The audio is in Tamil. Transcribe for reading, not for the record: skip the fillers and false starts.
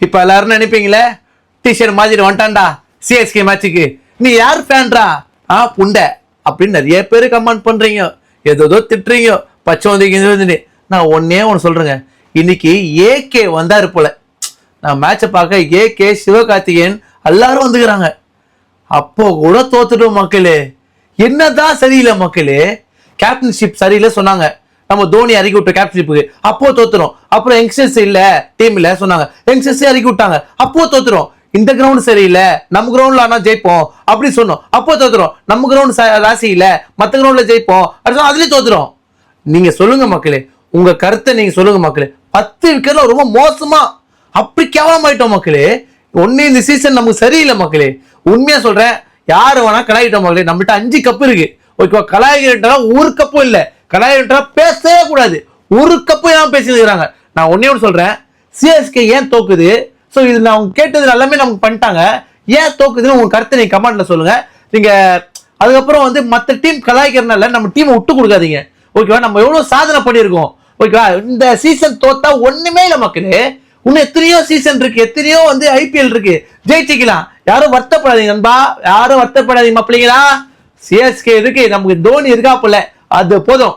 இப்ப எல்லாரும் நினைப்பீங்களே டிஷர்ட் மாதிரி வந்துட்டான்டா சிஎஸ்கே மேட்சுக்கு, நீ யார் ஃபேன்ரா புண்டை அப்படின்னு நிறைய பேர் கமெண்ட் பண்றீங்க, ஏதோ திட்டுறீங்க, பச்சை வந்து. நான் ஒன்னே ஒன்று சொல்றேங்க, இன்னைக்கு ஏகே வந்தாரு போல, நான் மேட்சை பார்க்க ஏகே சிவகார்த்திகேயன் எல்லாரும் வந்துக்கிறாங்க. அப்போ கூட தோத்துட்டோம் மக்களே. என்னதான் சரியில்லை மக்களே, கேப்டன்ஷிப் சரியில்லை சொன்னாங்க, நம்ம தோனி இறக்கி விட்ட கேப்டன்ஷிப்புக்கு அப்போ தோத்துறோம். அப்புறம் யங்ஸ்டர்ஸ் இல்ல டீம்ல சொன்னாங்க, யங்ஸ்டர்ஸ் இறக்கி விட்டாங்க, அப்போ தோத்துறோம். இந்த கிரவுண்ட் சரியில்லை, நம்ம கிரவுண்ட்ல ஆனா ஜெயிப்போம் அப்படி சொன்னோம், அப்போ தோத்துறோம். நம்ம கிரவுண்ட் ராசி இல்ல, மத்த கிரவுண்ட்ல ஜெயிப்போம் அதுலயும் தோத்துறோம். நீங்க சொல்லுங்க மக்களே, உங்க கருத்தை நீங்க சொல்லுங்க மக்களே. 10 விக்கெட்ல ரொம்ப மோசமா அப்படி கேவலமாயிட்டோம் மக்களே. ஒன்னு இந்த சீசன் நமக்கு சரியில்லை மக்களே. உண்மையா சொல்றேன், யாரு வேணா கலாயிட்டோம் மக்களே. நம்மள்ட்ட 5 கப்பு இருக்கு, ஓகேவா? கலாய்கிட்டா ஒரு கப்பும் இல்ல, கலாய்கிட்டா பேசவே கூடாது, ஒரு கப்பு ஏன் பேசிக்கிறாங்க. நான் ஒன்னே ஒன்று சொல்றேன், சிஎஸ்கே ஏன் தோக்குது? ஸோ இது நான் கேட்டது எல்லாமே நமக்கு பண்ணிட்டாங்க, ஏன் தோக்குதுன்னு உங்க கருத்தை நீங்க கமெண்ட்ல சொல்லுங்க. நீங்க அதுக்கப்புறம் வந்து மற்ற டீம் கலாய்க்கிறனால நம்ம டீமை விட்டு கொடுக்காதீங்க, ஓகேவா? நம்ம எவ்வளவு சாதனை பண்ணியிருக்கோம், ஓகேவா? இந்த சீசன் தோத்தா ஒண்ணுமே இல்லை மக்களே. இன்னும் எத்தனையோ சீசன் இருக்கு, எத்தனையோ வந்து ஐபிஎல் இருக்கு, ஜெயிச்சிக்கலாம். யாரும் வருத்தப்படாதீங்க நண்பா, யாரும் வருத்தப்படாதீங்க மாப்பிள்ளைங்களா. சிஎஸ்கே இருக்கு, நமக்கு தோனி இருக்கா போல, அது போதும்.